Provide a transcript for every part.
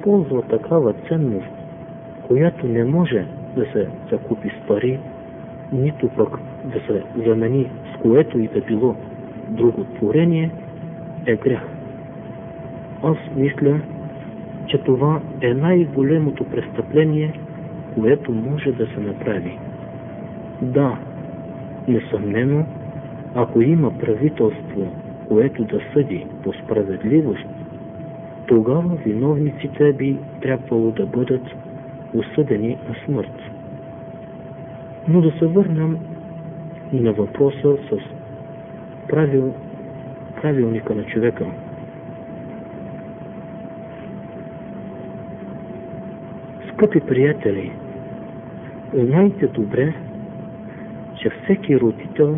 използва такава ценност, която не може да се закупи с пари, нито пък да се замени с което и да било друго творение, е грех. Аз мисля, че това е най-големото престъпление, което може да се направи. Да, несъмнено, ако има правителство, което да съди по справедливост, тогава виновниците би трябвало да бъдат осъдени на смърт. Но да се върнем на въпроса с правилника на човека. Скъпи приятели, знайте добре, че всеки родител,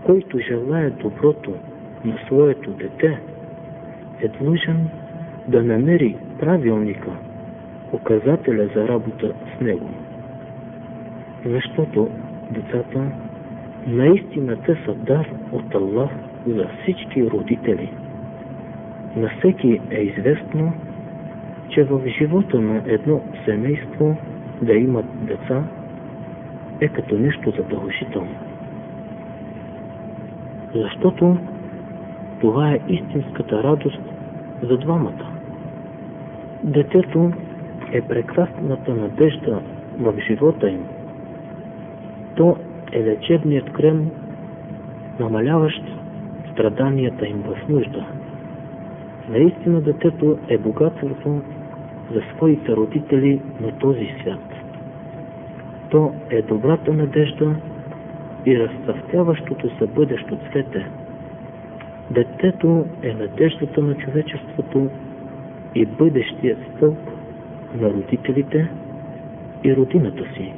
който желае доброто на своето дете, е длъжен да намери правилника, указателя за работа с него. Защото децата наистина те са дар от Аллах за всички родители. На всеки е известно, че в живота на едно семейство да имат деца е като нещо задължително. Защото това е истинската радост за двамата. Детето е прекрасната надежда в живота им. То е лечебният крем, намаляващ страданията им в нужда. Наистина детето е богатството за своите родители на този свят. То е добрата надежда и разцъфтяващото се бъдещо цвете. Детето е надеждата на човечеството и бъдещият стълб на родителите и родината си.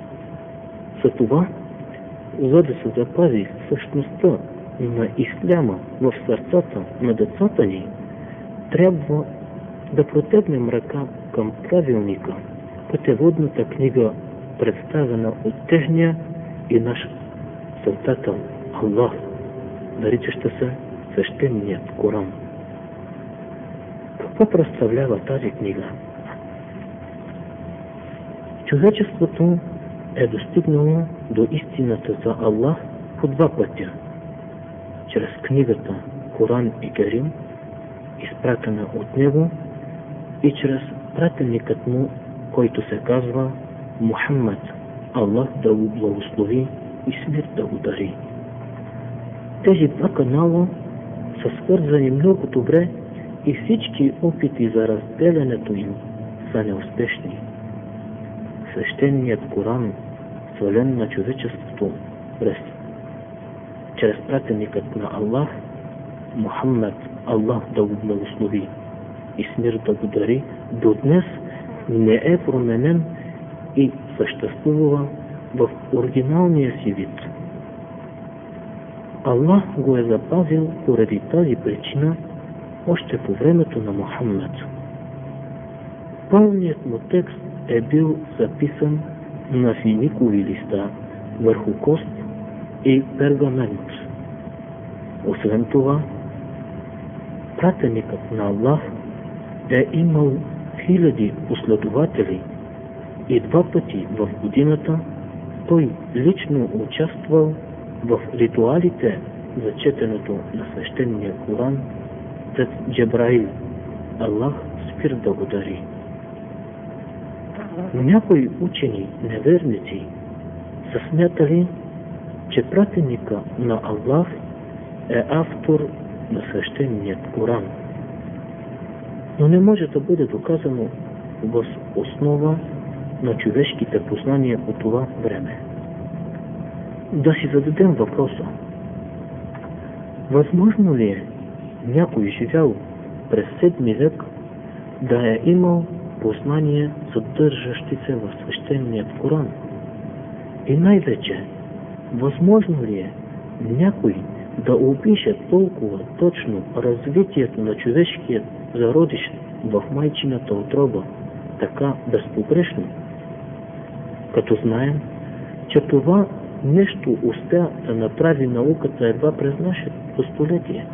За това, за да се запази същността на исляма в сърцата на децата ни, трябва да протегнем ръка към правилника, пътеводната книга, представена от техния и наш Създател Аллах, наричаща се Свещеният Коран. Какво представлява тази книга? Човечеството е достигнало до истината за Аллах по два пътя. Чрез книгата Коран и Керим, изпратена от него, и чрез пратеникът му, който се казва Мухаммад, Аллах да го благослови и смир да го дари. Тези два канала са свързани много добре и всички опити за разделянето им са неуспешни. Свещеният Коран, свален на човечеството чрез пратеникът на Аллах, Мухаммад, Аллах да го благослови и смир да го дари, до днес не е променен и съществува в оригиналния си вид. Аллах го е запазил поради тази причина още по времето на Мухаммад. Пълният му текст е бил записан на финикови листа върху кост и пергамент. Освен това, пратеникът на Аллах е имал хиляди последователи и два пъти в годината той лично участвал в ритуалите за четенето на свещения Коран пред Джебраил. Аллах спир да го дари. Някои учени неверници са смятали, че пратеника на Аллах е автор на свещеният Коран. Но не може да бъде доказано въз основа на човешките познания по това време. Да си зададем въпроса: възможно ли е някой живял през 7 век да е имал познания, съдържащи се в свещеният Коран? И най-вече, възможно ли е някой да опише толкова точно развитието на човешкият зародиш в майчината утроба, така безпогрешно, като знаем, че това нещо успя да направи науката едва през нашето столетие?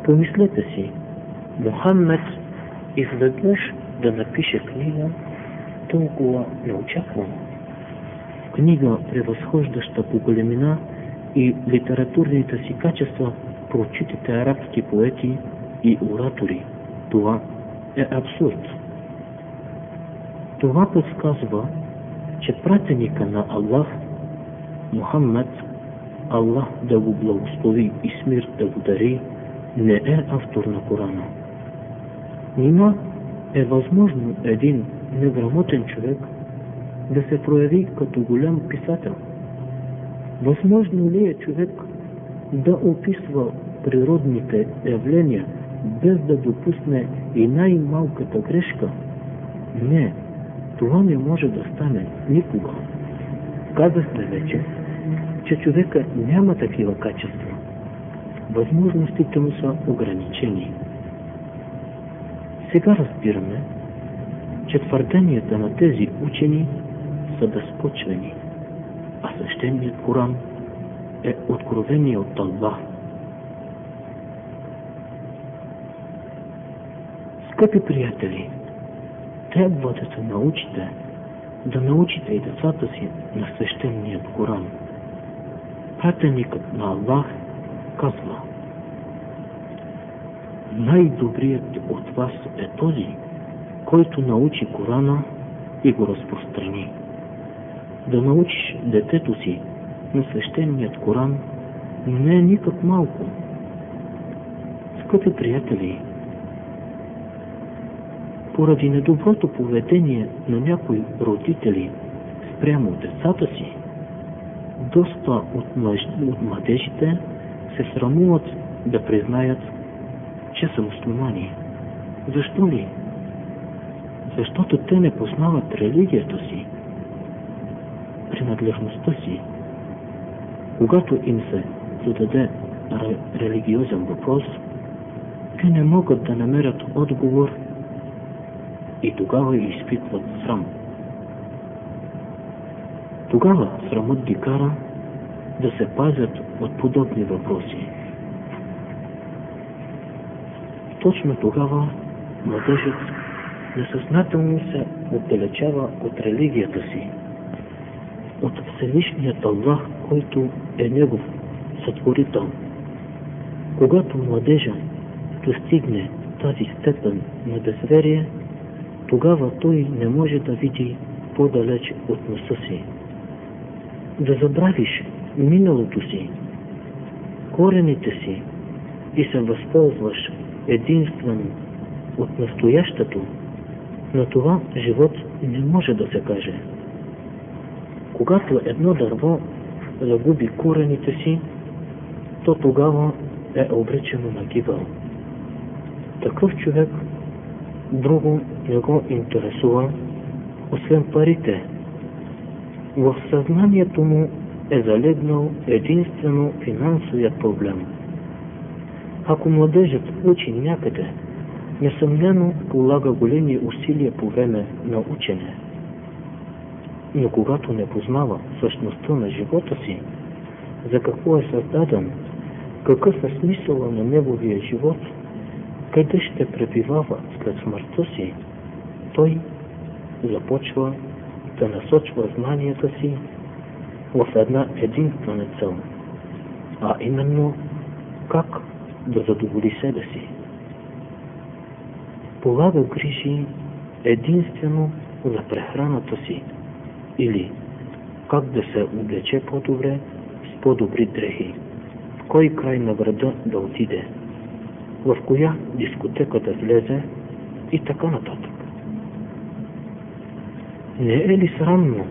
Помислете си, Мухаммед изведнъж да напише книга толкова неочаквано. Книга, превъзхождаща по големина и литературните си качества прочитите арабски поети и оратори. Това е абсурд. Това подсказва, че пратеника на Аллах, Мухаммед, Аллах да го благослови и с мир да го дари, не е автор на Корана. Нима е възможно един неграмотен човек да се прояви като голям писател? Възможно ли е човек да описва природните явления без да допусне и най-малката грешка? Не, това не може да стане никога. Казахме вече, че човека няма такива качества. Възможностите му са ограничени. Сега разбираме, че твърденията на тези учени са безпочвени, а свещеният Коран е откровение от Аллах. Скъпи приятели, трябва да се научите, да научите и децата си на свещеният Коран. Пратеникът на Аллах казва: най-добрият от вас е този, който научи Корана и го разпространи. Да научиш детето си на свещеният Коран не е никак малко. Скъпи приятели, поради недоброто поведение на някои родители спрямо децата си, доста от младежите се срамуват да признаят, че са мюсюлмани. Защо ли? Защото те не познават религията си, принадлежността си. Когато им се зададе религиозен въпрос, те не могат да намерят отговор и тогава изпитват срам. Тогава срамът ги кара да се пазят от подобни въпроси. Точно тогава младежът несъзнателно се отдалечава от религията си, от Всевишният Аллах, който е негов сътворител. Когато младежа достигне тази степен на безверие, тогава той не може да види по-далеч от носа си. Да забравиш миналото си, корените си и се възползваш единствено от настоящето, на това живот не може да се каже. Когато едно дърво загуби корените си, то тогава е обречено на гибел. Такъв човек друго не го интересува, освен парите. В съзнанието му е залегнал единствено финансовият проблем. Ако младежът учи някъде, несъмнено полага големи усилия по време на учене. Но когато не познава същността на живота си, за какво е създаден, какъв е смисъла на неговия живот, къде ще пребивава след смъртта си, той започва да насочва знанията си в една единствена цел, а именно как да задоволи себе си. Полага грижи единствено за прехраната си или как да се облече по-добре с по-добри дрехи, в кой край на града да отиде, в коя дискотека да влезе и така нататък. Не е ли срамно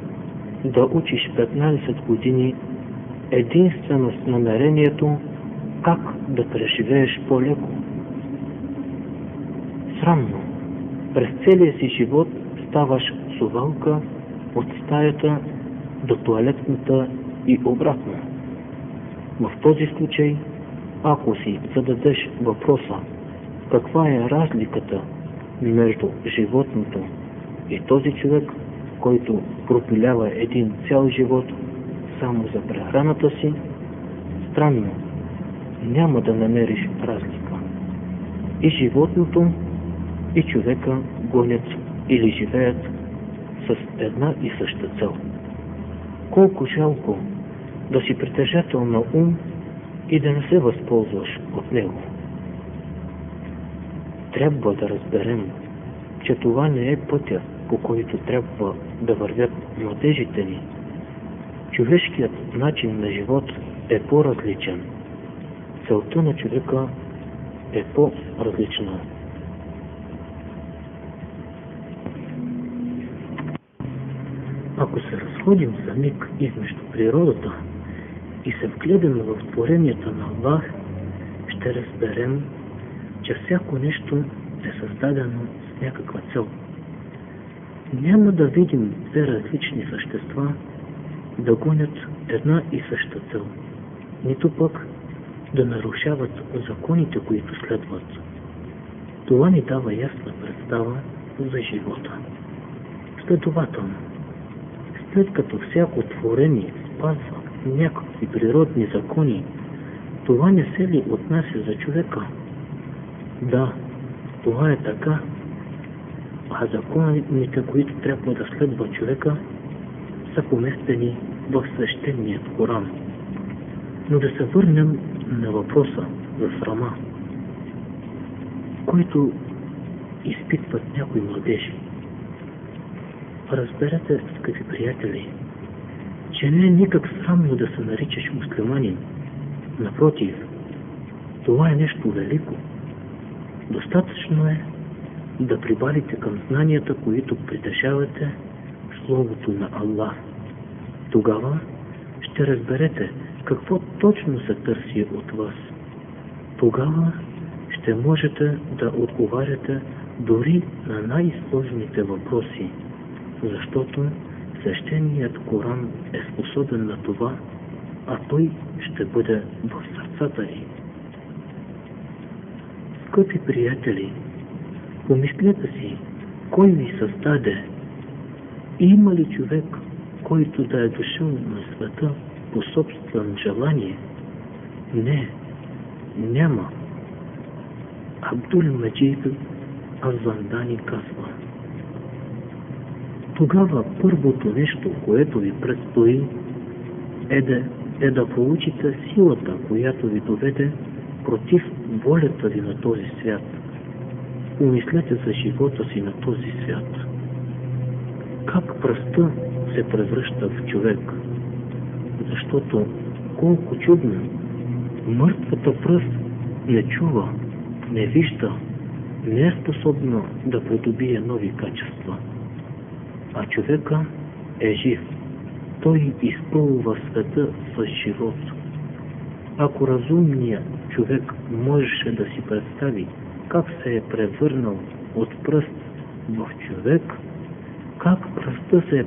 да учиш 15 години единствено с намерението как да преживееш по-леко? Срамно. През целия си живот ставаш совалка от стаята до тоалетната и обратно. В този случай, ако си зададеш въпроса каква е разликата между животното и този човек, който пропилява един цял живот само за прехраната си, странно, няма да намериш разлика. И животното, и човека гонят или живеят с една и съща цел. Колко жалко да си притежател на ум и да не се възползваш от него. Трябва да разберем, че това не е пътя, по който трябва да вървят младежите ни. Човешкият начин на живот е по-различен. Целта на човека е по-различна. Ако се разходим за миг измежду природата и се вгледаме в творенията на Аллах, ще разберем, че всяко нещо е създадено с някаква цел. Няма да видим две различни същества да гонят една и съща цел, нито пък да нарушават законите, които следват. Това ни дава ясна представа за живота. Следователно, след като всяко творение спазва някакви природни закони, това не се ли отнася за човека? Да, това е така, а законите, които трябва да следва човека, са поместени в свещения Коран. Но да се върнем на въпроса за срама, който изпитват някои младежи. Разберете, скъпи приятели, че не е никак срамно да се наричаш мюсюлманин. Напротив, това е нещо велико. Достатъчно е да прибавите към знанията, които притежавате в Словото на Аллах. Тогава ще разберете какво точно се търси от вас. Тогава ще можете да отговаряте дори на най-сложните въпроси, защото свещеният Коран е способен на това, а той ще бъде в сърцата ви. Скъпи приятели, помислете си, кой ви създаде? Има ли човек, който да е дошъл на света по собствено желание? Не, няма. Абдул Маджид Аз-Зандани казва: тогава първото нещо, което ви предстои, е да получите силата, която ви доведе против волята ви на този свят. Помислете за живота си на този свят. Как пръста се превръща в човек? Защото колко чудно, мъртвата пръст не чува, не вижда, не е способна да придобие нови качества. А човека е жив. Той изпълва света с живот. Ако разумният човек можеше да си представи как се е превърнал от пръст в човек, как пръста се е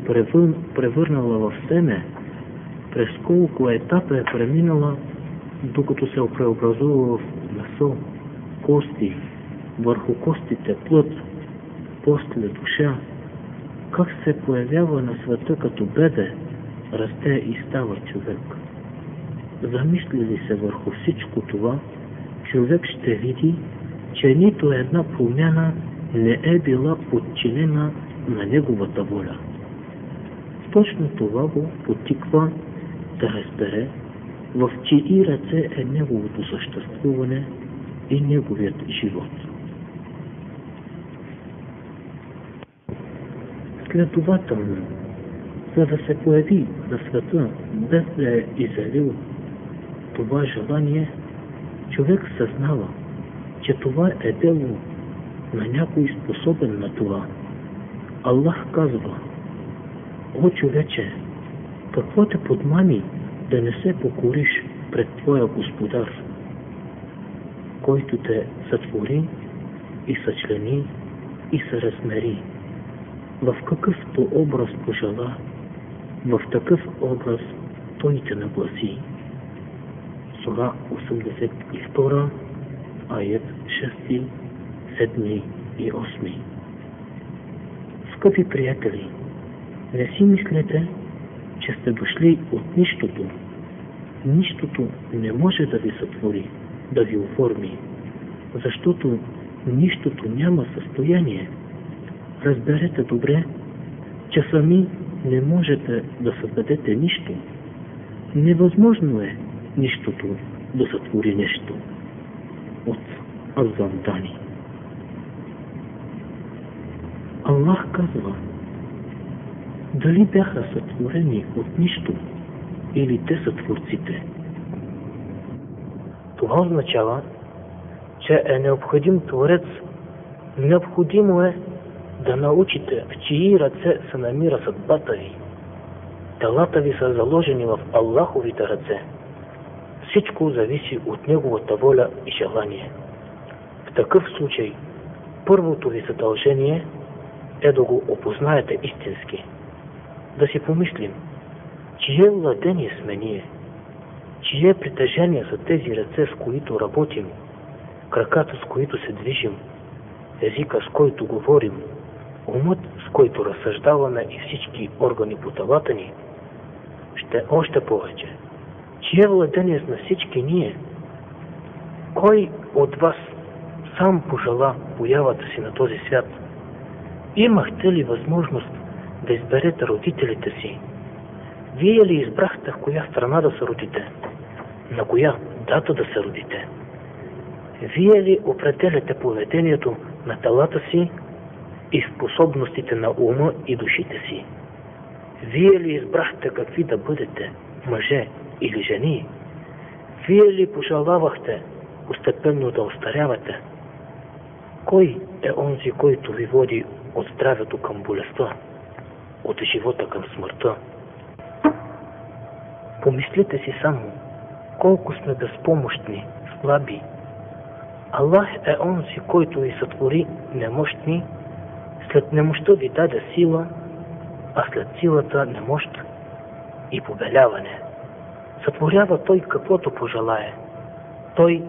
превърнала в семе, през колко етапа е преминала, докато се преобразува в месо, кости, върху костите плът, после душа, как се появява на света като бебе, расте и става човек. Замислили се върху всичко това, човек ще види, че нито една промяна не е била подчинена на неговата воля. Точно това го потиква да разбере в чии ръце е неговото съществуване и неговият живот. Следователно, за да се появи на света, без да е изявил това желание, човек съзнава, че това е дело на някой способен на това. Аллах казва: о човече, какво те подмами да не се покориш пред твоя Господар, който те сътвори и съчлени и се размери? В какъвто образ пожела, в такъв образ той те нагласи. Сура 82, аят 6, 7 и 8. Скъпи приятели, не си мислете, че сте дошли от нищото. Нищото не може да ви сътвори, да ви оформи, защото нищото няма състояние. Разберете добре, че сами не можете да създадете нищо. Невъзможно е нищото да сътвори нещо. От Азандани. Аллах казва, дали бяха сътворени от нищо, или те са творците. Това означава, че е необходим творец. Необходимо е да научите в чии ръце се намира съдбата ви. Телата ви са заложени в Аллаховите ръце. Всичко зависи от Неговата воля и желание. В такъв случай, първото ви задължение е да го опознаете истински. Да си помислим, чие владение сме ние, чие притежение са тези ръце, с които работим, краката, с които се движим, езика, с който говорим, умът, с който разсъждаваме и всички органи по телата ни. Още повече, чие владение сме всички ние? Кой от вас сам пожела появата си на този свят? Имахте ли възможност да изберете родителите си? Вие ли избрахте в коя страна да се родите? На коя дата да се родите? Вие ли определяте поведението на телата си и способностите на ума и душите си? Вие ли избрахте какви да бъдете, мъже или жени? Вие ли пожелавахте постепенно да остарявате? Кой е онзи, който ви води от здравето към болестта, от живота към смъртта? Помислете си само, колко сме безпомощни, слаби. Аллах е онзи, който ви сътвори немощни, след немощта ви даде сила, а след силата немощ и побеляване. Сътворява Той каквото пожелае. Той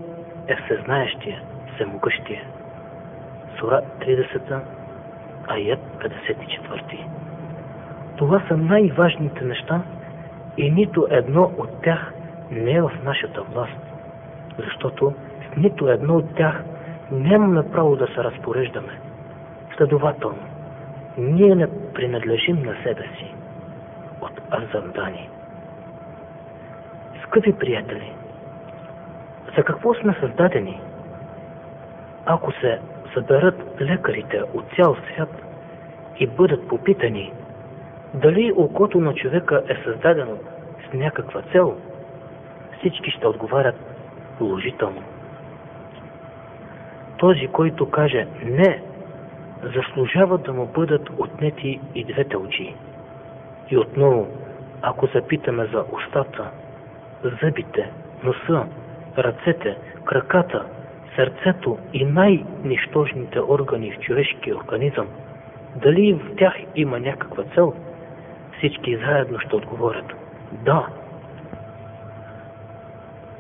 е всезнаещия, всемогъщия. Сура 30, аят 54. Това са най-важните неща и нито едно от тях не е в нашата власт, защото с нито едно от тях нямаме право да се разпореждаме. Следователно, ние не принадлежим на себе си. От Азандани. Скъпи приятели, за какво сме създадени? Ако се съберат лекарите от цял свят и бъдат попитани дали окото на човека е създадено с някаква цел, всички ще отговарят положително. Този, който каже не, заслужава да му бъдат отнети и двете очи. И отново, ако запитаме за устата, зъбите, носа, ръцете, краката, сърцето и най-нищожните органи в човешкия организъм, дали в тях има някаква цел, всички заедно ще отговорят да.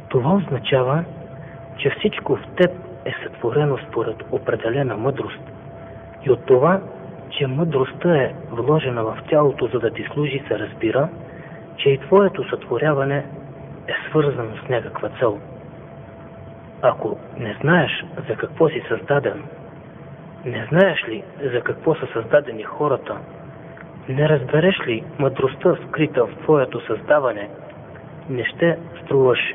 Това означава, че всичко в теб е сътворено според определена мъдрост. И от това, че мъдростта е вложена в тялото, за да ти служи, се разбира, че и твоето сътворяване е свързано с някаква цел. Ако не знаеш за какво си създаден, не знаеш ли за какво са създадени хората, не разбереш ли мъдростта, скрита в твоето създаване, не ще струваш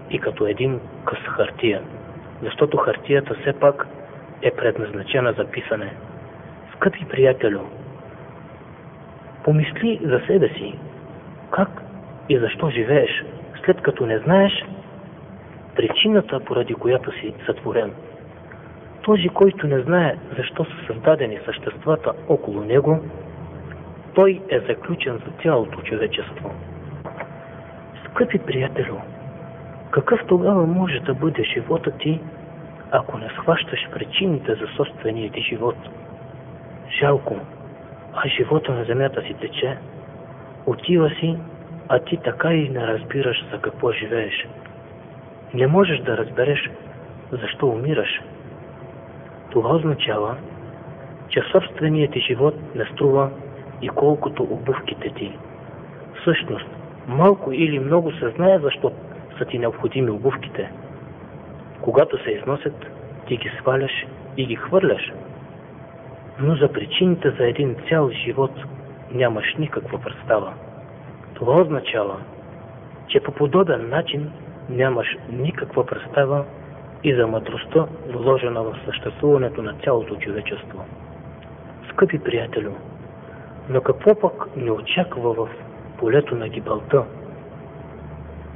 и като един къс хартия, защото хартията все пак е предназначена за писане. Скъпи приятелю, помисли за себе си, как и защо живееш, след като не знаеш причината, поради която си сътворен. Този, който не знае защо са създадени съществата около него, той е заключен за цялото човечество. Скъпи приятелю, какъв тогава може да бъде живота ти, ако не схващаш причините за собствения ти живот? Жалко, а живота на земята си тече, отива си, а ти така и не разбираш за какво живееш. Не можеш да разбереш защо умираш. Това означава, че собственият ти живот не струва и колкото обувките ти. Всъщност, малко или много се знае защо са ти необходими обувките. Когато се износят, ти ги сваляш и ги хвърляш, но за причините за един цял живот нямаш никаква представа. Това означава, че по подобен начин нямаш никаква представа и за мъдростта, вложена в съществуването на цялото човечество. Скъпи приятелю, но какво пък ни очаква в полето на гибелта?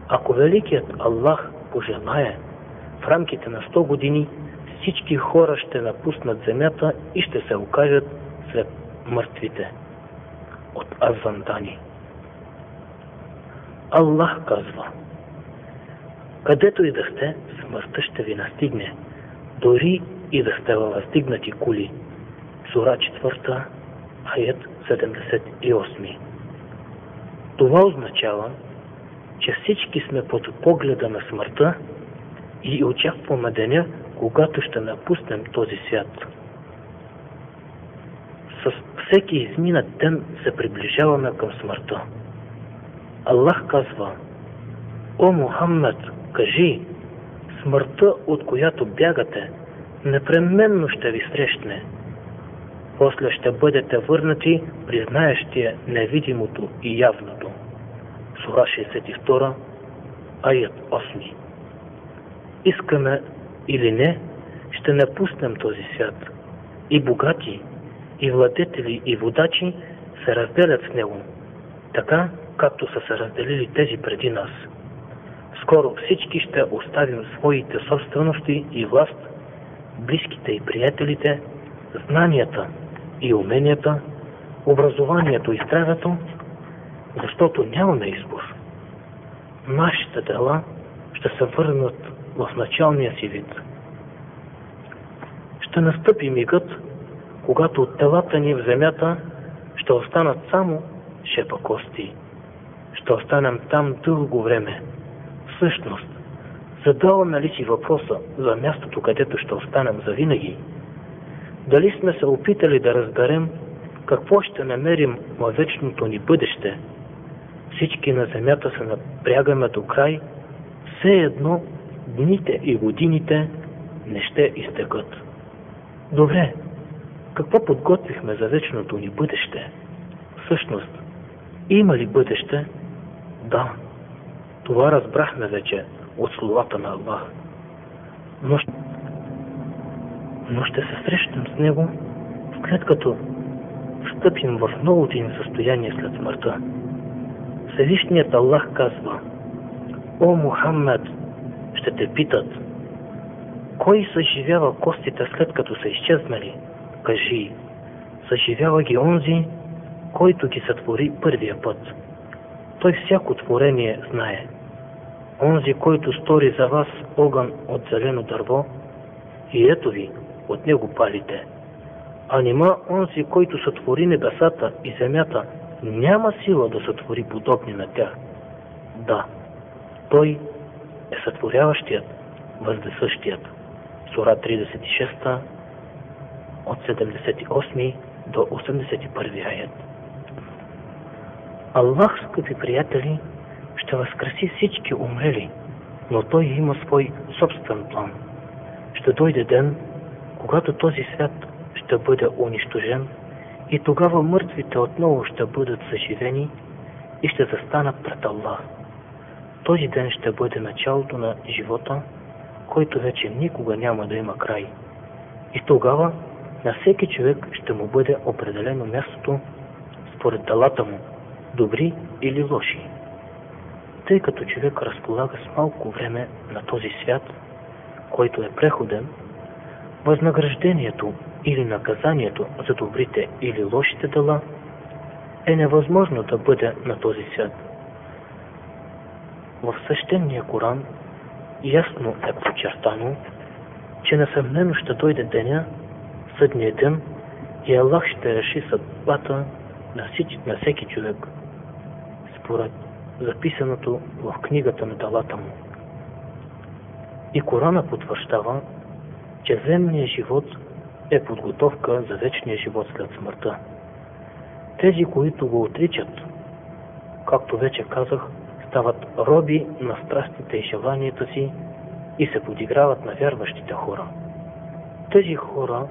Ако великият Аллах пожелае, в рамките на 100 години всички хора ще напуснат земята и ще се окажат сред мъртвите от Азвандани. Аллах казва: където и да сте, смъртта ще ви настигне, дори и да сте във въздигнати кули. Сура 4, аят 78. Това означава, че всички сме под погледа на смъртта и очакваме деня, когато ще напуснем този свят. С всеки изминат ден се приближаваме към смъртта. Аллах казва: о Мухаммед, кажи, смъртта, от която бягате, непременно ще ви срещне. После ще бъдете върнати, признаещия невидимото и явното. Сура 62, аят 8. Искаме или не, ще напуснем този свят. И богати, и владетели, и водачи се разделят с него, така както са се разделили тези преди нас. Скоро всички ще оставим своите собствености и власт, близките и приятелите, знанията и уменията, образованието и здравето, защото нямаме избор. Нашите дела ще се върнат в началния си вид. Ще настъпи мигът, когато от телата ни в земята ще останат само шепа кости. Ще останем там дълго време. Всъщност, задаваме ли си въпроса за мястото, където ще останем завинаги? Дали сме се опитали да разберем какво ще намерим във вечното ни бъдеще? Всички на земята се напрягаме до край, все едно дните и годините не ще изтекат. Добре, какво подготвихме за вечното ни бъдеще? Всъщност, има ли бъдеще? Да, това разбрахме вече от словата на Аллах. Но ще се срещнем с него, след като встъпим в новото им състояние след смъртта. Всевишният Аллах казва: о Мухаммед, ще те питат: кой съживява костите след като са изчезнали? Кажи: съживява ги онзи, който ги сътвори първия път. Той всяко творение знае. Онзи, който стори за вас огън от зелено дърво, и ето ви, от него палите. А нима онзи, който сътвори небесата и земята, няма сила да сътвори подобни на тях? Да, той е сътворяващият, въздесъщият. Сура 36, от 78 до 81 аят. Аллах, скъпи приятели, ще възкреси всички умрели, но той има свой собствен план. Ще дойде ден, когато този свят ще бъде унищожен и тогава мъртвите отново ще бъдат съживени и ще застанат пред Аллах. Този ден ще бъде началото на живота, който вече никога няма да има край. И тогава на всеки човек ще му бъде определено мястото според делата му, добри или лоши. Тъй като човек разполага с малко време на този свят, който е преходен, възнаграждението или наказанието за добрите или лошите дела е невъзможно да бъде на този свят. В свещения Коран ясно е подчертано, че несъмнено ще дойде деня, съдния ден, и Аллах ще реши съдбата на всеки човек, според записаното в книгата на делата му. И Корана потвърждава, че земният живот е подготовка за вечния живот след смъртта. Тези, които го отричат, както вече казах, стават роби на страстите и желанията си и се подиграват на вярващите хора. Тези хора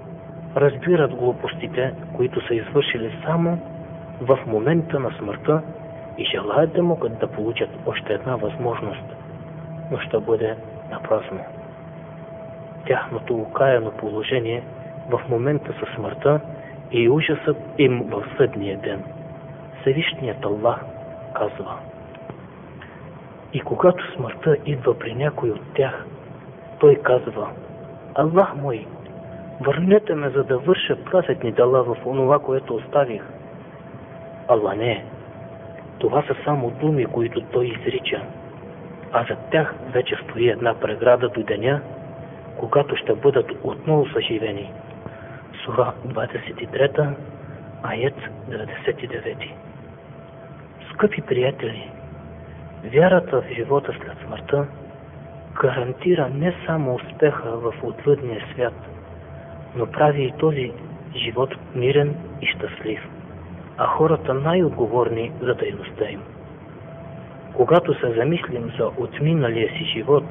разбират глупостите, които са извършили само в момента на смъртта и желаят да могат да получат още една възможност, но ще бъде напразно. Тяхното окаяно положение в момента със смъртта и ужасът им в съдния ден. Всевишният Аллах казва: и когато смъртта идва при някой от тях, той казва: Аллах мой, върнете ме, за да върша праведни дела в онова, което оставих. Аллах не. Това са само думи, които той изрича, а зад тях вече стои една преграда до деня, когато ще бъдат отново съживени. Сура 23, аят 99. Скъпи приятели, вярата в живота след смъртта гарантира не само успеха в отвъдния свят, но прави и този живот мирен и щастлив, а хората най-отговорни за дейността им. Когато се замислим за отминалия си живот,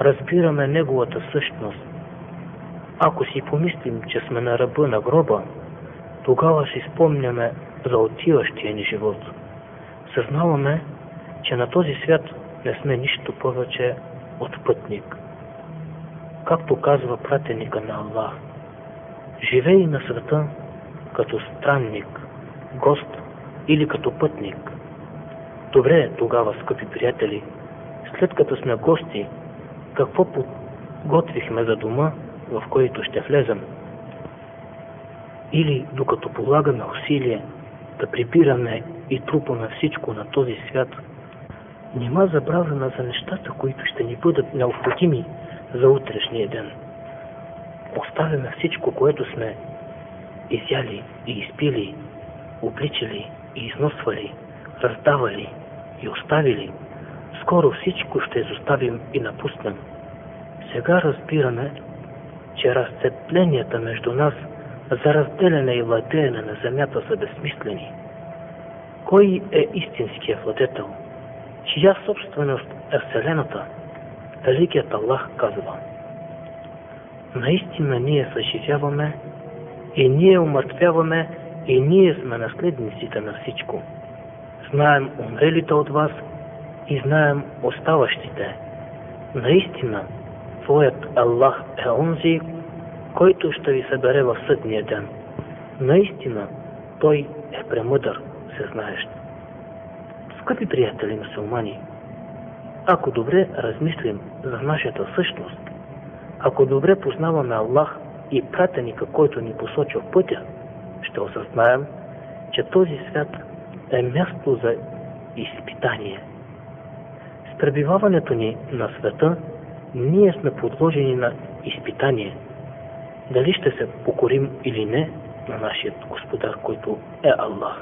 разбираме неговата същност. Ако си помислим, че сме на ръба на гроба, тогава си спомняме за отиващия ни живот. Съзнаваме, че на този свят не сме нищо повече от пътник. Както казва пратеника на Аллах: живей на света като странник, гост или като пътник. Добре, тогава, скъпи приятели, след като сме гости, какво подготвихме за дома, в който ще влезем? Или докато полагаме усилие да прибираме и трупаме всичко на този свят, нима забравяме за нещата, които ще ни бъдат необходими за утрешния ден. Оставяме всичко, което сме изяли и изпили, обличали и износвали, раздавали и оставили. Скоро всичко ще изоставим и напуснем. Сега разбираме, че разцепленията между нас за разделяне и владеене на земята са безсмислени. Кой е истинският владетел? Чия собственост е Вселената? Великият Аллах казва: наистина ние съживяваме и ние умъртвяваме и ние сме наследниците на всичко. Знаем умрелите от вас и знаем оставащите. Наистина, твоят Аллах е онзи, който ще ви събере в съдния ден. Наистина, той е премъдър, всезнаещ. Скъпи приятели мюсюлмани, ако добре размислим за нашата същност, ако добре познаваме Аллах и пратеника, който ни посочва пътя, ще осъзнаем, че този свят е място за изпитание. С пребиваването ни на света, ние сме подложени на изпитание. Дали ще се покорим или не на нашия Господар, който е Аллах.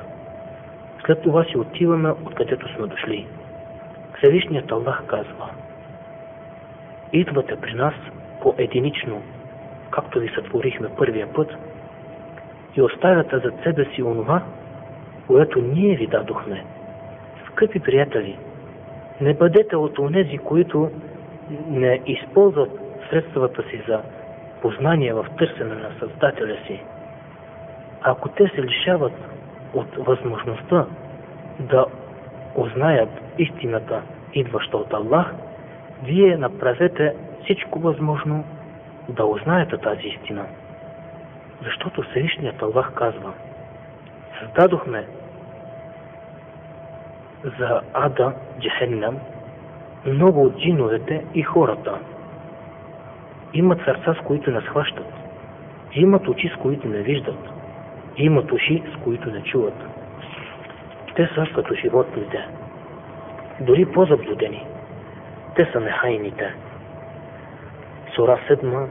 След това си отиваме откъдето сме дошли. Всевишният Аллах казва: идвате при нас по-единично, както ви сътворихме първия път, и оставяте зад себе си онова, което ние ви дадохме. Скъпи приятели, не бъдете от онези, които не използват средствата си за познание в търсене на Създателя си. Ако те се лишават от възможността да узнаят истината, идваща от Аллах, вие направете всичко възможно да узнаете тази истина. Защото Всевишният Аллах казва: създадохме за ада, Джехеннам, много от джиновете и хората. Имат сърца, с които не схващат. Имат очи, с които не виждат. Имат уши, с които не чуват. Те са като животните. Дори по-заблудени. Те са нехайните. Сура 7,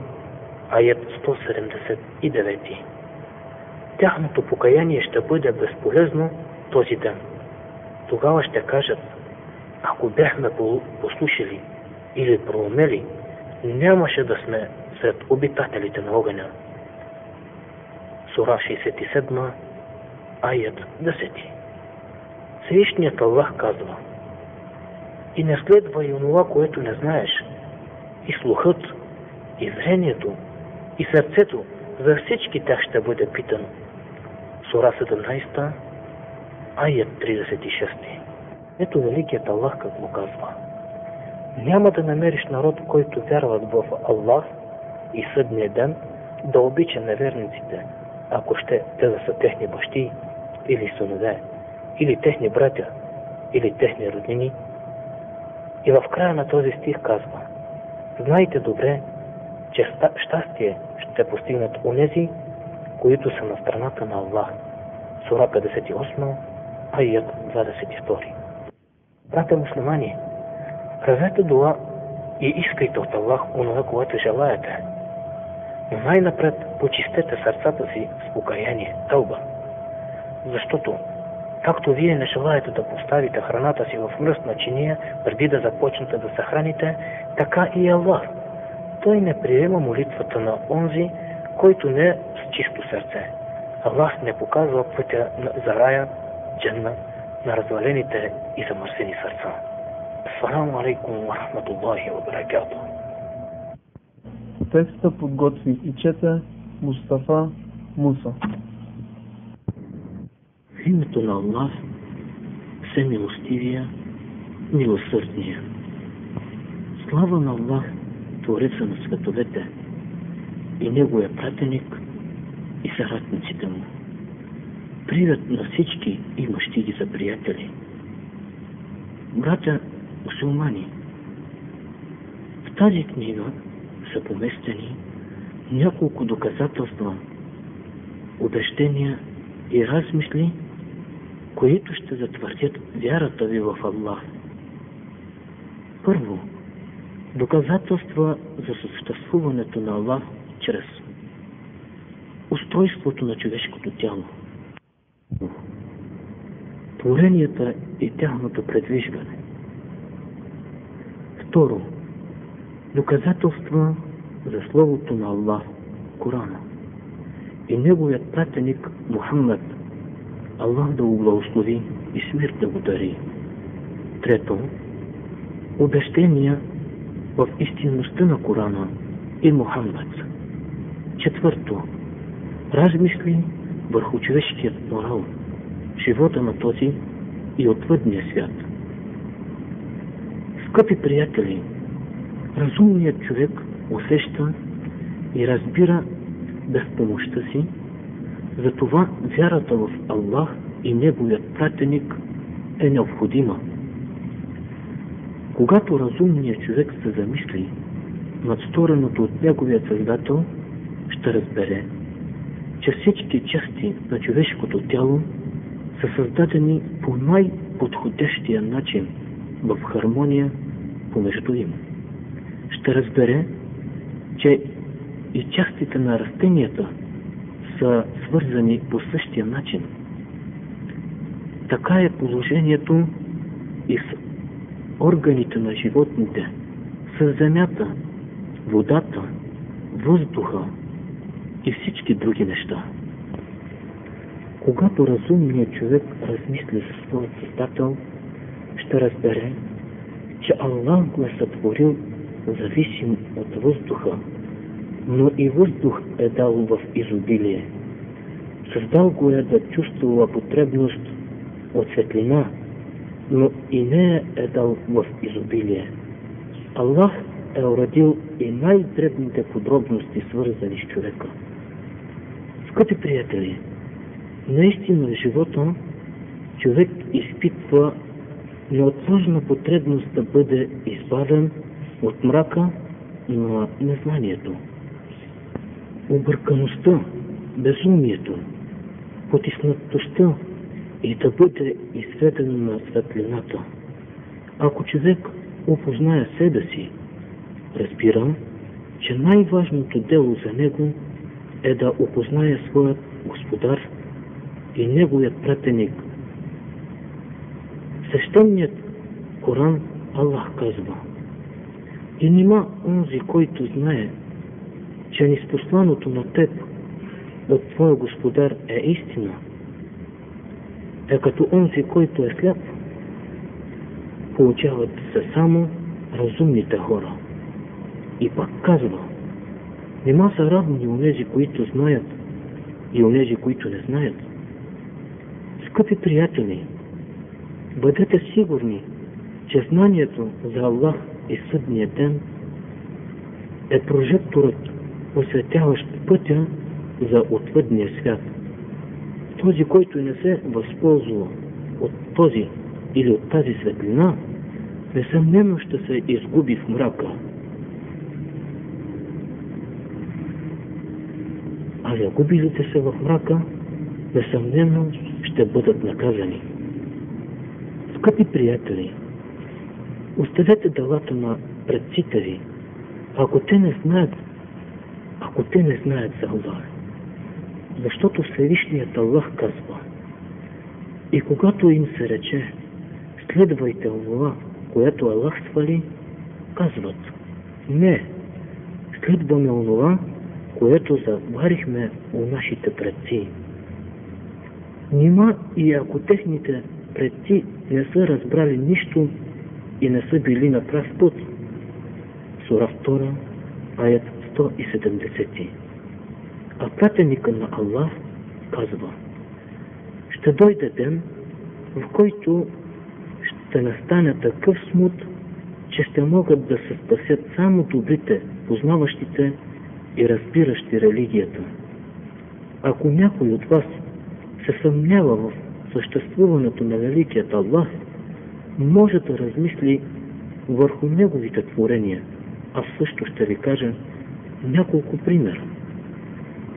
аят 179. Тяхното покаяние ще бъде безполезно този ден. Тогава ще кажат: ако бяхме послушали или проумели, нямаше да сме сред обитателите на огъня. Сура 67, аят 10. Всевишният Аллах казва: и не следва и онова, което не знаеш, и слухът, и зрението, и сърцето за всички тях ще бъде питано. Сура 17, аят 36. Ето великият Аллах какво казва. Няма да намериш народ, който вярват в Аллах и съдния ден, да обича неверниците, ако ще те да са техни бащи или синове, или техни братя, или техни роднини. И в края на този стих казва: знайте добре, че щастие ще постигнат онези, които са на страната на Аллах. Сура 58, аят 22. Братя муслимани, правете дуа и искайте от Аллах онова, което желаете. Но най-напред почистете сърцата си с покаяние, тълба. Защото, както вие не желаете да поставите храната си в мръсна чиния, преди да започнете да се храните, така и Аллах. Той не приема молитвата на онзи, който не е с чисто сърце. Аллах не показва пътя за рая, дженна, на развалените и замърсени сърца. Ассаламу алейкум ва рахматуллахи ва баракатух. Текста подготви и чете Мустафа Муса. В името на Аллах, всемилостивия, милосърдния. Слава на Аллах, Твореца на световете, и Неговия пратеник, и съратниците му. Привет на всички имащи ги за приятели. Братя мусулмани, в тази книга са поместени няколко доказателства, убеждения и размисли, които ще затвърдят вярата ви в Аллах. Първо, доказателства за съществуването на Аллах чрез устройството на човешкото тяло, творенията и тяхното предвижване. Второ, доказателства за Словото на Аллах, Корана, и Неговият пратеник Мухаммад, Аллах да го благослови и смир да го дари. Трето, убеждения в истинността на Корана и Мухаммад. Четвърто, размисли върху човешкият морал, живота на този и отвъдния свят. Скъпи приятели, разумният човек усеща и разбира без помощта си, затова вярата в Аллах и Неговият пратеник е необходима. Когато разумният човек се замисли над стореното от Неговият Създател, ще разбере, че всички части на човешкото тяло са създадени по най-подходящия начин в хармония помежду им. Ще разбере, че и частите на растенията са свързани по същия начин. Така е положението и с органите на животните, с земята, водата, въздуха и всички други неща. Когато разумният човек размисли за своят Създател, ще разбере, че Аллах го е сътворил зависим от въздуха, но и въздух е дал в изобилие. Създал го е да чувствува потребност от светлина, но и не е дал в изобилие. Аллах е уредил и най-дребните подробности, свързани с човека. Скъпи приятели, наистина в живота човек изпитва неотложна потребност да бъде избавен от мрака на незнанието, объркаността, безумието, потиснатостта и да бъде изведен на светлината. Ако човек опознае себе си, разбира, че най-важното дело за него е да опознае своят Господар и Неговият пратеник. В свещеният Коран Аллах казва: и нима онзи, който знае, че ниспосланото на теб от твоя Господар е истина, е като онзи, който е сляп. Получават се само разумните хора. И пак казва: Нима са равни онези, които знаят и онези, които не знаят. Скъпи приятели, бъдете сигурни, че знанието за Аллах и съдния ден е прожекторът, осветяващ пътя за отвъдния свят. Този, който не се възползва от този или от тази светлина, несъмнено ще се изгуби в мрака. А загубилите се в мрака, несъмнено ще бъдат наказани. Скъпи приятели, оставете делата на предците ви, ако те не знаят за Аллах. Защото Всевишният Аллах казва: и когато им се рече, следвайте онова, което Аллах свали, казват: не, следваме онова, което заварихме у нашите предци. Нима и ако техните предци не са разбрали нищо и не са били на прав път. Сура 2, аят 170. А пратеника на Аллах казва: ще дойде ден, в който ще настане такъв смут, че ще могат да се спасят само добрите, познаващите и разбиращи религията. Ако някой от вас се съмнява в съществуването на великият Аллах, може да размисли върху неговите творения. Аз също ще ви кажа няколко примера.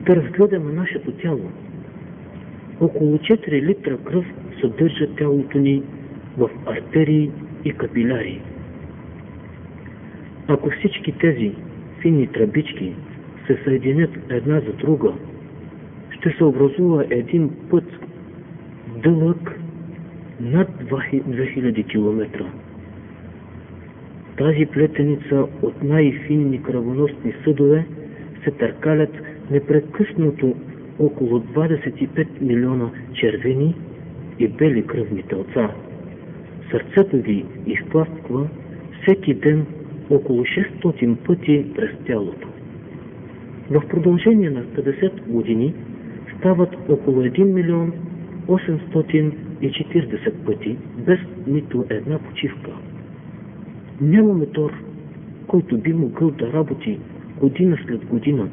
Да разгледаме нашето тяло. Около 4 литра кръв съдържа тялото ни в артерии и капиляри. Ако всички тези фини тръбички се съединят една за друга, ще се образува един път дълъг над 2000 км. Тази плетеница от най-финни кръвоносни съдове се търкалят непрекъснато около 25 милиона червени и бели кръвни телца. Сърцето ви изтласква всеки ден около 600 пъти през тялото. В продължение на 50 години стават около 1 милион 840 пъти, без нито една почивка. Няма мотор, който би могъл да работи година след година,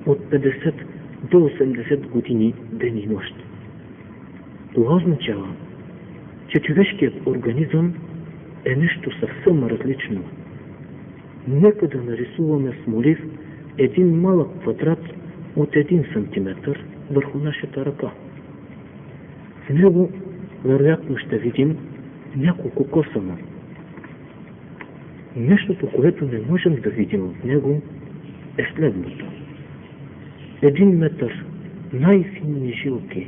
от 50 до 80 години ден и нощ. Това означава, че човешкият организъм е нещо съвсем различно. Нека да нарисуваме с молив един малък квадрат от 1 сантиметър върху нашата ръка. В него вероятно ще видим няколко косъма. Нещото, което не можем да видим в него, е следното. 1 метър най-финни жилки,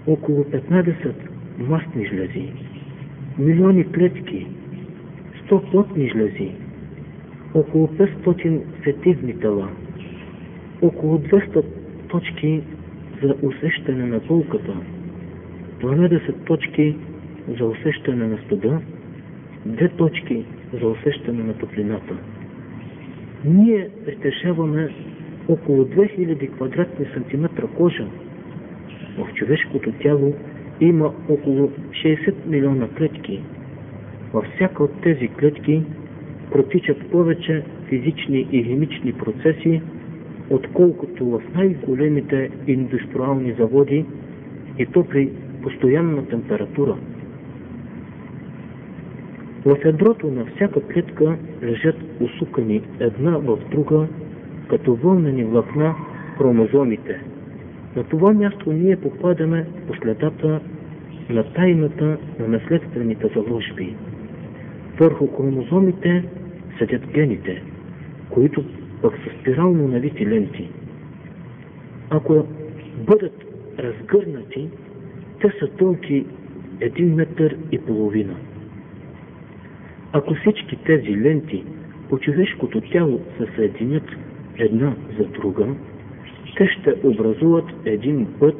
около 15 мастни жлези, милиони клетки, 100 плътни жлези, около 500 сетивни тела, около 200 точки за усещане на болката, 12 точки за усещане на студа, 2 точки за усещане на топлината. Ние притежаваме около 2000 квадратни сантиметра кожа. В човешкото тяло има около 60 милиона клетки. Във всяка от тези клетки протичат повече физични и химични процеси, отколкото в най-големите индустриални заводи, и то при постоянна температура. В ядрото на всяка клетка лежат усукани една в друга, като вълнени влакна, хромозомите. На това място ние попадаме по следата на тайната на наследствените заложби. Върху хромозомите седят гените, които пък са спирално навити ленти. Ако бъдат разгърнати, те са дълги 1,5 метър. Ако всички тези ленти по човешкото тяло се съединят една за друга, те ще образуват един път,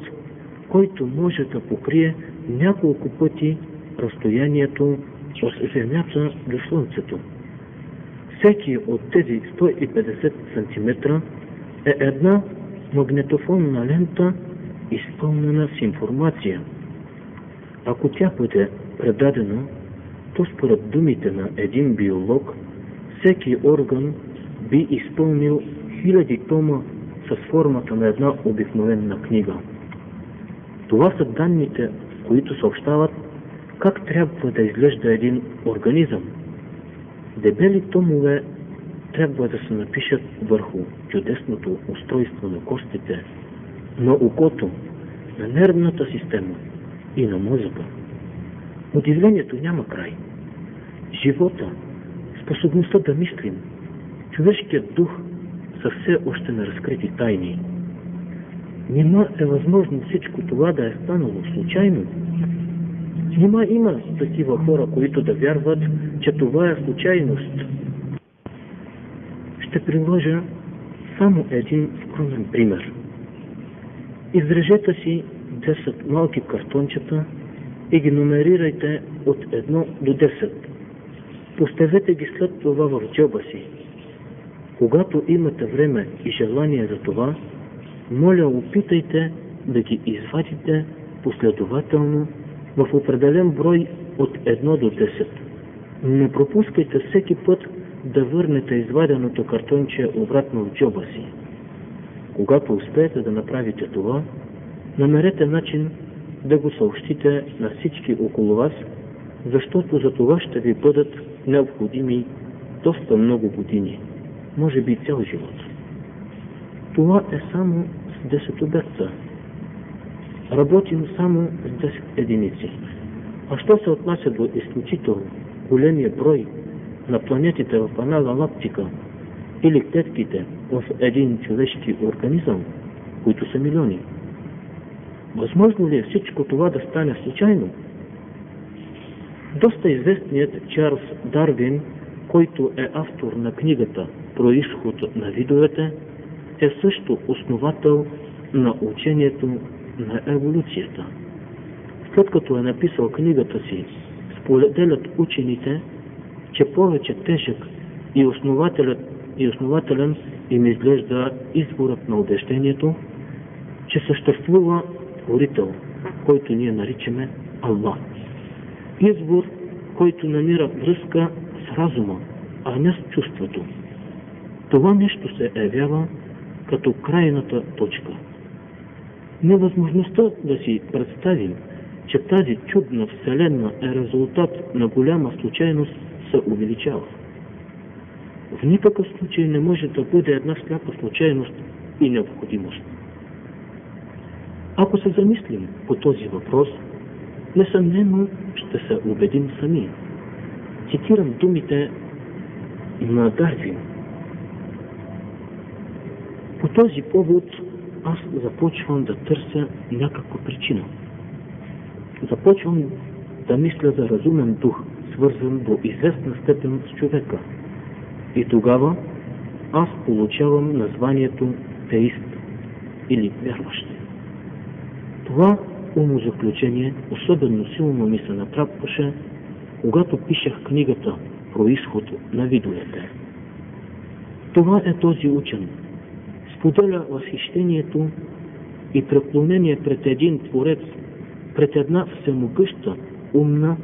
който може да покрие няколко пъти разстоянието от Земята до Слънцето. Всеки от тези 150 см е една магнетофонна лента, изпълнена с информация. Ако тя бъде предадена, то според думите на един биолог, всеки орган би изпълнил 1000 тома с формата на една обикновена книга. Това са данните, които съобщават как трябва да изглежда един организъм. Дебели томове трябва да се напишат върху чудесното устройство на костите, на окото, на нервната система и на мозъка. Удивлението няма край. Живота, способността да мислим, човешкият дух са все още неразкрити тайни. Нима е възможно всичко това да е станало случайно? Нима има такива хора, които да вярват, че това е случайност? Ще приложа само един скромен пример. Изрежете си 10 малки картончета и ги номерирайте от 1 до 10. Поставете ги след това в джоба си. Когато имате време и желание за това, моля, опитайте да ги извадите последователно в определен брой от 1 до 10. Не пропускайте всеки път да върнете изваденото картонче обратно в джоба си. Когато успеете да направите това, намерете начин да го съобщите на всички около вас, защото за това ще ви бъдат необходими доста много години, може би цял живот. Това е само с 10 обекта. Работим само с 10 единици. А що се отнася до изключително големия брой на планетите в една галактика или клетките в един човешки организъм, които са милиони? Възможно ли е всичко това да стане случайно? Доста известният Чарлз Дарвин, който е автор на книгата "Произход на видовете", е също основател на учението на еволюцията. След като е написал книгата си, споделят учените, че повече тежък и основателен им изглежда изворът на убеждението, че съществува творител, който ние наричаме Аллах. Извор, който намира връзка с разума, а не с чувството. Това нещо се явява като крайната точка. Невъзможността да си представим, че тази чудна вселена е резултат на голяма случайност, се увеличава. В никакъв случай не може да бъде една сляпа случайност и необходимост. Ако се замислим по този въпрос, несъмнено ще се убедим сами. Цитирам думите на Дарвин. По този повод аз започвам да търся някаква причина. Започвам да мисля за разумен дух, свързан до известна степен с човека. И тогава аз получавам названието теист или вярващ. Това умозаключение особено силно ми се натрапваше, когато пишех книгата "Произход на видовете". Това е този учен. Споделя възхищението и преклонение пред един творец, пред една всемогъща, умна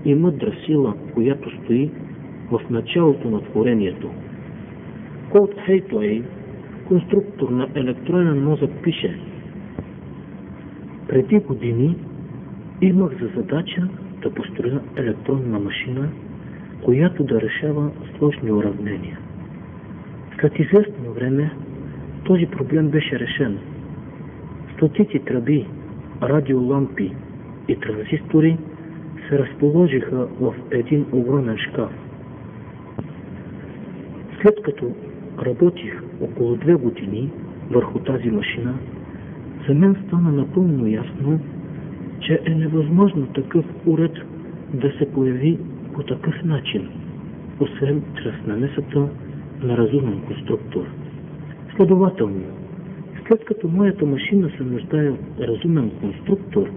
и мъдра сила, която стои в началото на творението. Колт Хейтуей, конструктор на електронен мозък, пише: "Преди години имах за задача да построя електронна машина, която да решава сложни уравнения. След известно време този проблем беше решен. Стотици тръби, радиолампи и транзистори се разположиха в един огромен шкаф. След като работих около 2 години върху тази машина, за мен стана напълно ясно, че е невъзможно такъв уред да се появи по такъв начин, освен чрез намесата на разумен конструктор. Следователно, след като моята машина се нуждае от разумен конструктор,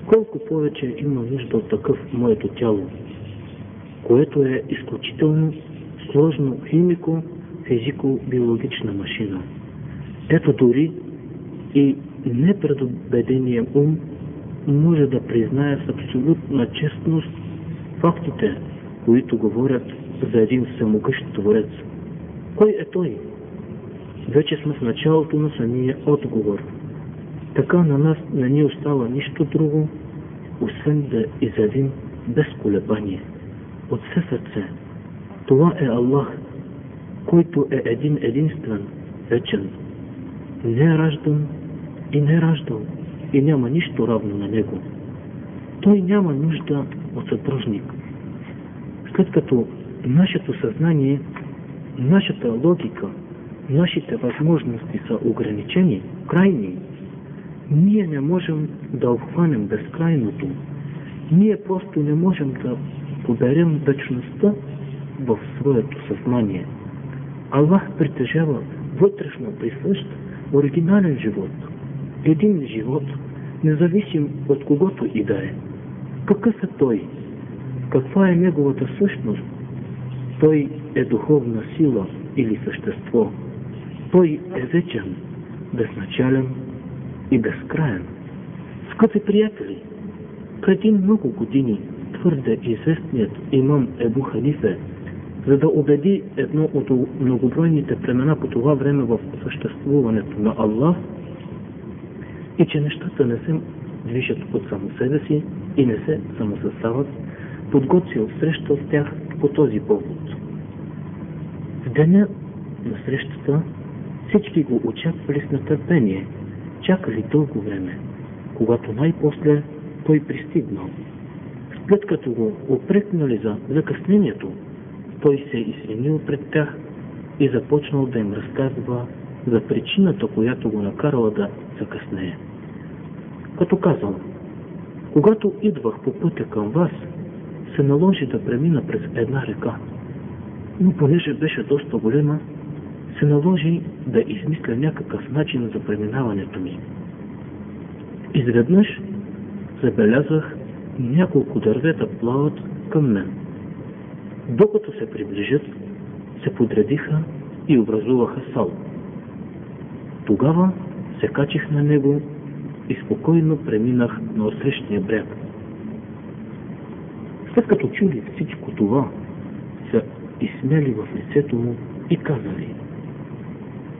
колко повече има нужда от такъв моето тяло, което е изключително сложно химико-физико-биологична машина. Ето дори и непредубеденият ум може да признае с абсолютна честност фактите, които говорят за един всемогъщ Творец. Кой е той? Вече сме в началото на самия отговор. Така на нас не ни остава нищо друго, освен да изявим без колебание, от все сърце. Това е Аллах, който е един единствен, вечен, не е раждан и не е раждал, и няма нищо равно на него. Той няма нужда от съдружник. След като нашето съзнание, нашата логика, нашите възможности са ограничени, крайни, ние не можем да обхванем безкрайното. Ние просто не можем да поберем вечността в своето съзнание. Аллах притежава вътрешно присъщ оригинален живот. Един живот, независим от когото и да е. Какъв е той? Каква е неговата същност? Той е духовна сила или същество. Той е вечен, безначален и безкраен. Скъпи приятели, преди много години твърде известният имам Ебу Ханифе, за да убеди едно от многобройните племена по това време в съществуването на Аллах и че нещата не се движат от само себе си и не се самосъздават, подготвил среща с тях по този повод. В деня на срещата всички го очаквали с нетърпение, чакали дълго време, когато най-после той пристигнал. След като го упрекнали за закъснението, той се извинил пред тях и започнал да им разказва за причината, която го накарала да закъснее. Като казал: когато идвах по пътя към вас, се наложи да премина през една река, но понеже беше доста голема, се наложи да измисля някакъв начин за преминаването ми. Изведнъж забелязах няколко дървета плават към мен. Докато се приближат, се подредиха и образуваха сал. Тогава се качих на него и спокойно преминах на отсрещния бряг. След като чули всичко това, се изсмяли в лицето му и казали: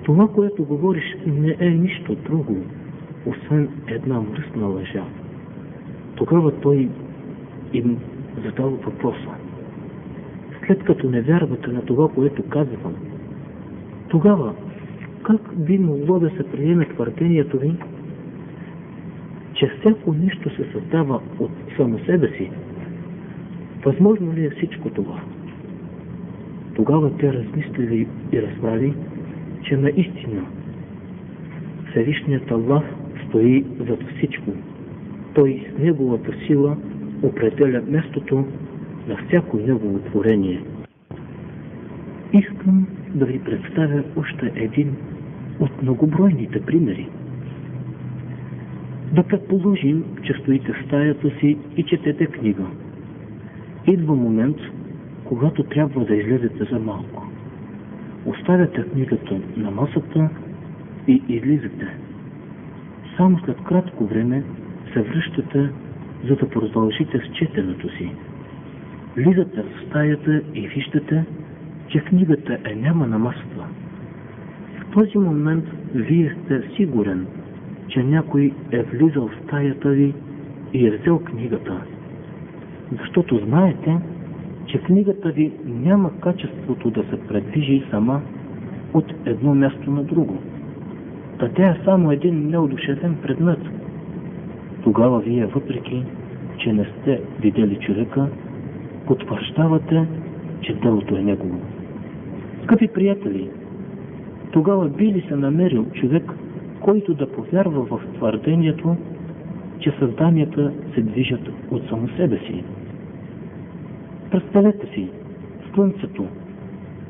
това, което говориш, не е нищо друго, освен една мръсна лъжа. Тогава той им задал въпроса: след като не вярвате на това, което казвам, тогава как би могло да се приеме твърдението ви, че всяко нещо се създава от само себе си? Възможно ли е всичко това? Тогава те размислили и разбрали, че наистина Всевишният Аллах стои зад всичко. Той с неговата сила определя мястото на всяко негово творение. Искам да ви представя още един от многобройните примери. Да предположим, че стоите в стаята си и четете книга. Идва момент, когато трябва да излезете за малко. Оставяте книгата на масата и излизате. Само след кратко време се връщате, за да продължите с четенето си. Влизате в стаята и виждате, че книгата няма на масата. В този момент вие сте сигурен, че някой е влизал в стаята ви и е взел книгата. Защото знаете, че книгата ви няма качеството да се предвижи сама от едно място на друго. Та тя е само един неодушевен предмет. Тогава вие, въпреки че не сте видели човека, потвърждавате, че делото е негово. Скъпи приятели, тогава би ли се намерил човек, който да повярва в твърдението, че създанията се движат от само себе си? Представете си Слънцето,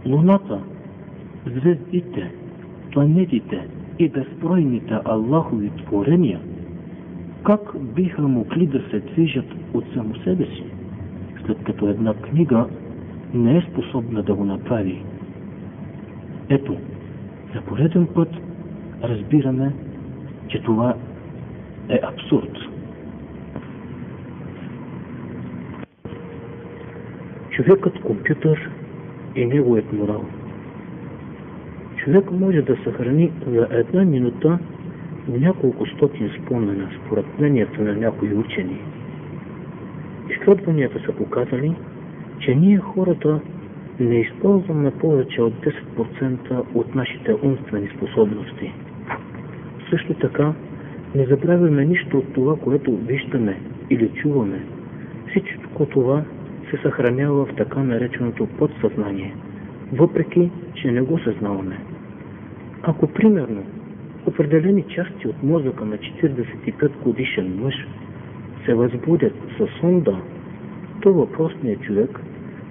Луната, звездите, планетите и безбройните Аллахови творения, как биха могли да се движат от само себе си, след като една книга не е способна да го направи. Ето, за пореден път разбираме, че това е абсурд. Човекът компютър и неговият морал. Човек може да съхрани за една минута няколко стотин спомена според мнението на някои учени. Изследванията са показали, че ние хората не използваме повече от 10% от нашите умствени способности. Също така, не забравяме нищо от това, което виждаме или чуваме. Всичко това се съхранява в така нареченото подсъзнание, въпреки че не го съзнаваме. Ако, примерно, определени части от мозъка на 45 годишен мъж се възбудят със сонда, то въпросният човек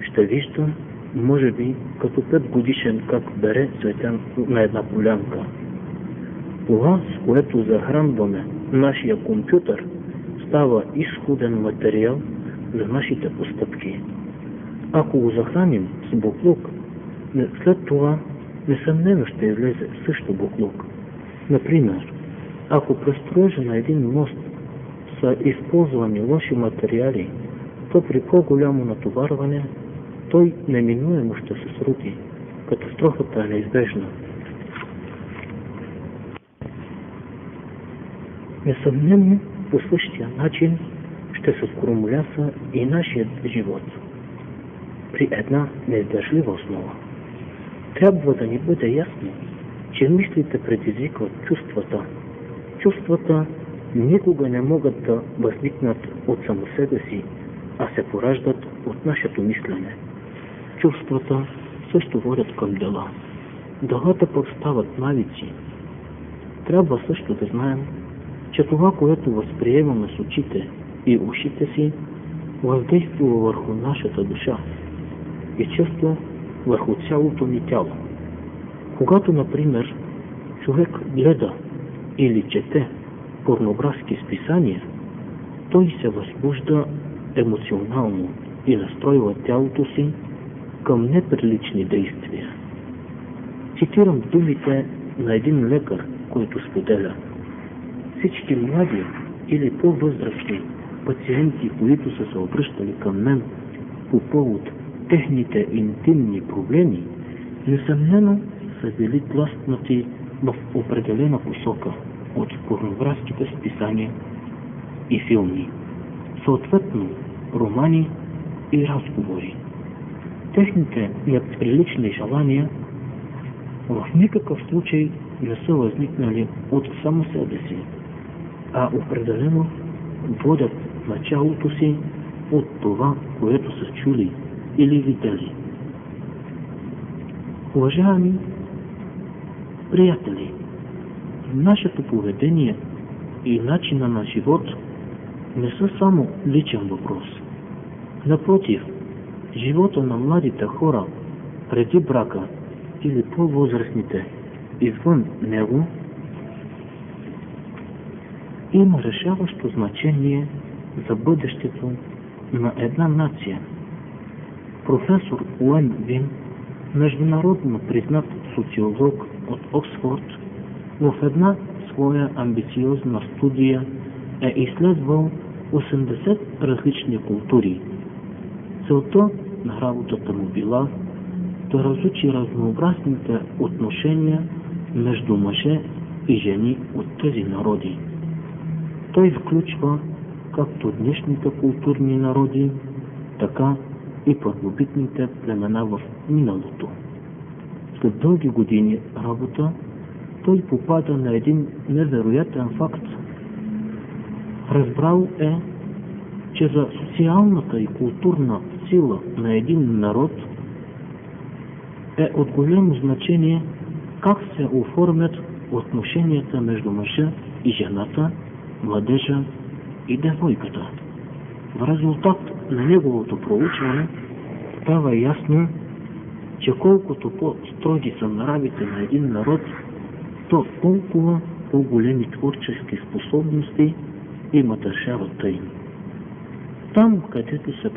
ще вижда, може би, като 5 годишен как бере цветя на една полянка. Това, с което захранваме нашия компютър, става изходен материал за нашите постъпки. Ако го захраним с буклук, след това несъмнено ще излезе също буклук. Например, ако при строежа на един мост са използвани лоши материали, то при по-голямо натоварване той неминуемо ще се срути. Катастрофата е неизбежна. Несъмнено, по същия начин ще се скромоляса и нашият живот. При една неиздържлива основа. Трябва да ни бъде ясно, че мислите предизвикват чувствата. Чувствата никога не могат да възникнат от само себе си, а се пораждат от нашето мислене. Чувствата също водят към дела. Делата пък стават навици. Трябва също да знаем, че това, което възприемаме с очите и ушите си, въздейства върху нашата душа и често върху цялото ни тяло. Когато, например, човек гледа или чете порнографски списания, той се възбужда емоционално и настройва тялото си към неприлични действия. Цитирам думите на един лекар, който споделя: всички млади или по-възрастни пациенти, които са се обръщали към мен по повод техните интимни проблеми, несъмнено са били тласнати в определена посока от порнографските списания и филми, съответно романи и разговори. Техните неприлични желания в никакъв случай не са възникнали от само себе си, а определено водят началото си от това, което са чули или видели. Уважаеми приятели, нашето поведение и начина на живот не са само личен въпрос. Напротив, живота на младите хора преди брака или по-възрастните извън него има решаващо значение за бъдещето на една нация. Професор Уен Вин, международно признат социолог от Оксфорд, в една своя амбициозна студия е изследвал 80 различни култури. Целта на работата му била да разучи разнообразните отношения между мъже и жени от тези народи. Той включва както днешните културни народи, така и първобитните племена в миналото. След дълги години работа, той попада на един невероятен факт. Разбрал е, че за социалната и културна сила на един народ е от голямо значение как се оформят отношенията между мъжа и жената, младежа и девойката. В резултат на неговото проучване става ясно, че колкото по-строги са нравите на един народ, то толкова по-големи творчески способности има държавата им. Там, където се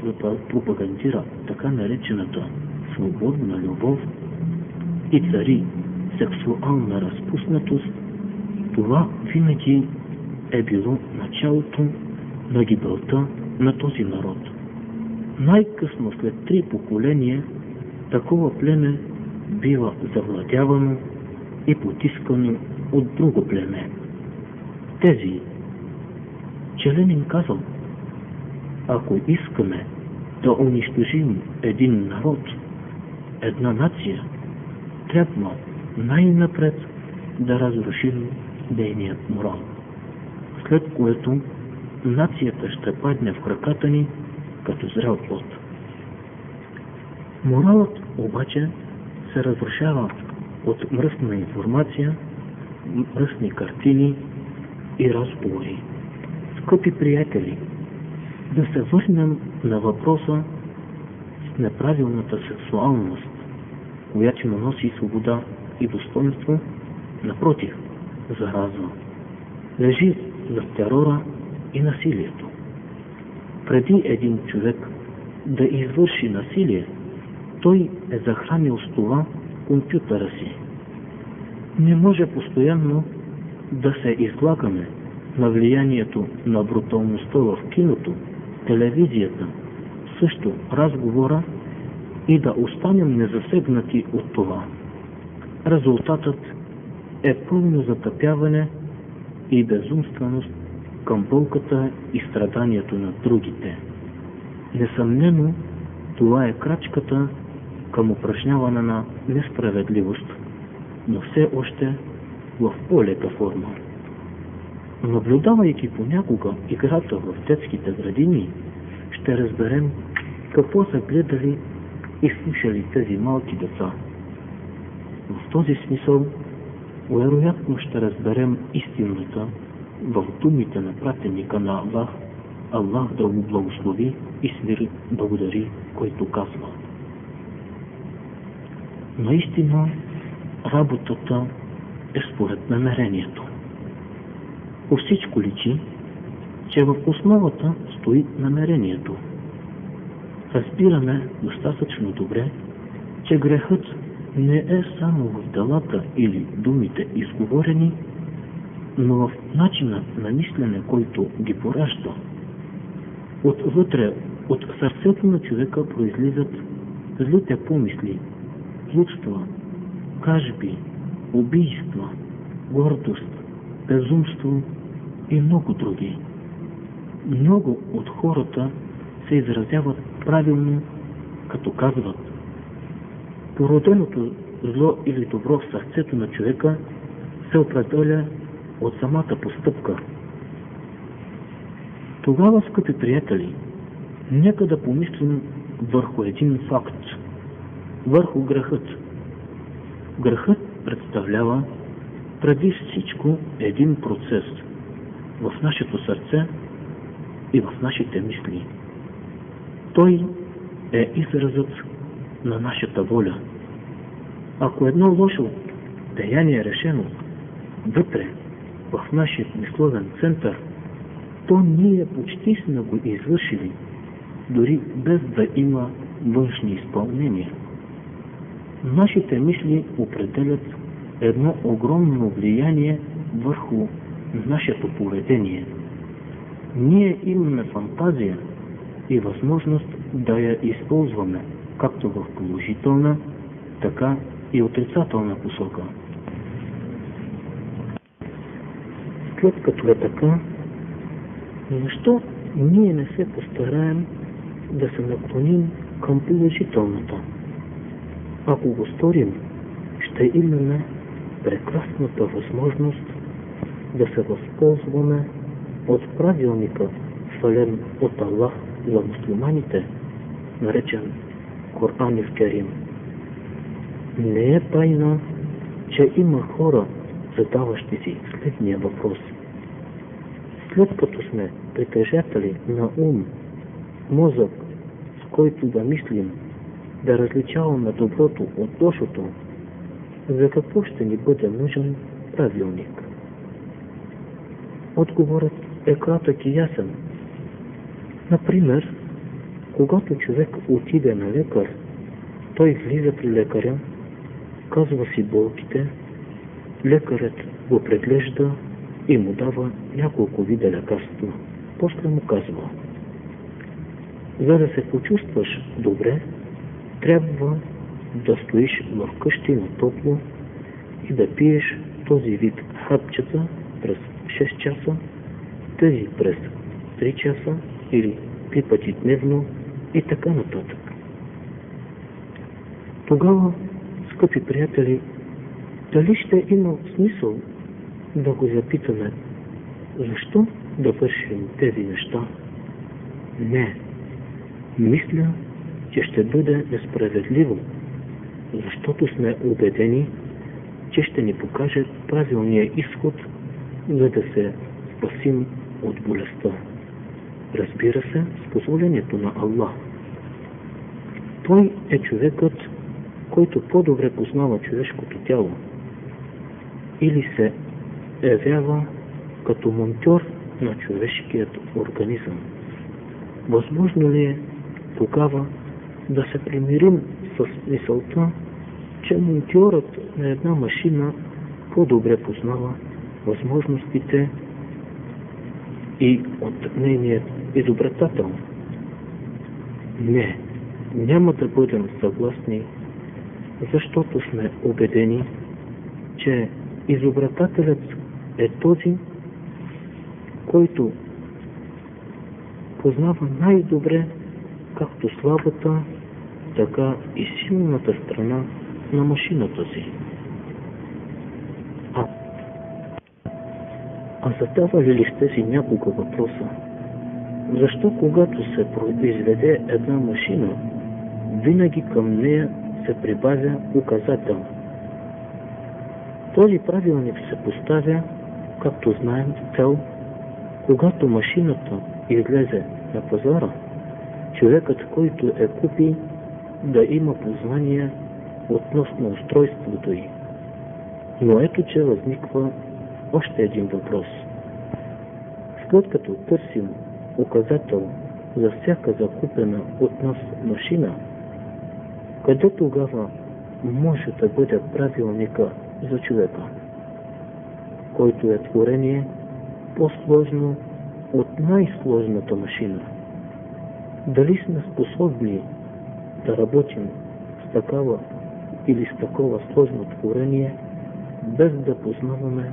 пропагандира така наречената свободна любов и цари сексуална разпуснатост, това винаги е било началото на гибелта на този народ. Най-късно след 3 поколения такова племе бива завладявано и потискано от друго племе. Тези, че Ленин казал, ако искаме да унищожим един народ, една нация, трябва най-напред да разрушим нейният морал, след което нацията ще падне в краката ни като зрял плод. Моралът обаче се разрушава от мръсна информация, мръсни картини и разговори. Скъпи приятели, да се върнем на въпроса с неправилната сексуалност, която не носи свобода и достоинство, напротив, заразва. Лежи за терора и насилието. Преди един човек да извърши насилие, той е захранил с това компютъра си. Не може постоянно да се излагаме на влиянието на бруталността в киното, телевизията, също разговора и да останем незасегнати от това. Резултатът е пълно затъпяване и безумственост към болката и страданието на другите. Несъмнено, това е крачката към упражняване на несправедливост, но все още в по-лека форма. Наблюдавайки понякога играта в детските градини, ще разберем какво са гледали и слушали тези малки деца. В този смисъл, вероятно ще разберем истината в думите на пратеника на Аллах, Аллах да го благослови и с мир благодари, който казва: наистина работата е според намерението. По всичко личи, че в основата стои намерението. Разбираме достатъчно добре, че грехът не е само в делата или думите изговорени, но в начина на мислене, който ги поражда. Отвътре, от сърцето на човека произлизат злите помисли, злобства, кажби, убийства, гордост, безумство и много други. Много от хората се изразяват правилно, като казват: породеното зло или добро в сърцето на човека се определя от самата постъпка. Тогава, скъпи приятели, нека да помислим върху един факт, върху грехът. Грехът представлява преди всичко един процес в нашето сърце и в нашите мисли. Той е изразът на нашата воля. Ако едно лошо деяние е решено вътре, в нашия мисловен център, то ние почти сме го извършили, дори без да има външни изпълнения. Нашите мисли определят едно огромно влияние върху нашето поведение. Ние имаме фантазия и възможност да я използваме както в положителна, така и отрицателна посока. След като е така, защо ние не се постараем да се наклоним към положителната? Ако го сторим, ще имаме прекрасната възможност да се възползваме от правилника, свален от Аллах за мюсюлманите, наречен Коран Керим. Не е тайна, че има хора, задаващи си следния въпрос. След като сме притежатели на ум, мозък, с който да мислим, да различаваме доброто от лошото, за какво ще ни бъде нужен правилник? Отговорът е кратък и ясен. Например, когато човек отиде на лекар, той влиза при лекаря, казва си болките, лекарят го преглежда и му дава няколко вида лекарства. После му казва: за да се почувстваш добре, трябва да стоиш в къщи на топло и да пиеш този вид хапчета през 6 часа, тези през 3 часа или 3 пъти дневно и така нататък. Тогава, скъпи приятели, дали ще има смисъл да го запитаме защо да вършим тези неща? Не. Мисля, че ще бъде несправедливо, защото сме убедени, че ще ни покаже правилния изход, за да се спасим от болестта. Разбира се, с позволението на Аллах. Той е човекът, който по-добре познава човешкото тяло или се явява като монтьор на човешкият организъм. Възможно ли е тогава да се примирим с мисълта, че монтьорът на една машина по-добре познава възможностите и от нейният изобретател? Не, няма да бъдем съгласни, защото сме убедени, че изобретателят е този, който познава най-добре както слабата, така и силната страна на машината си. А задавали ли сте си някога въпроса? Защо когато се произведе една машина, винаги към нея се прибавя указател? Този правилник се поставя, както знаем, цел, когато машината излезе на пазара, човекът, който я купи, да има познание относно устройството й. Но ето, че възниква още един въпрос. След като търсим указател за всяка закупена от нас машина, къде тогава може да бъде правилника за човека, който е творение по-сложно от най-сложната машина? Дали сме способни да работим с такава или с такова сложно творение, без да познаваме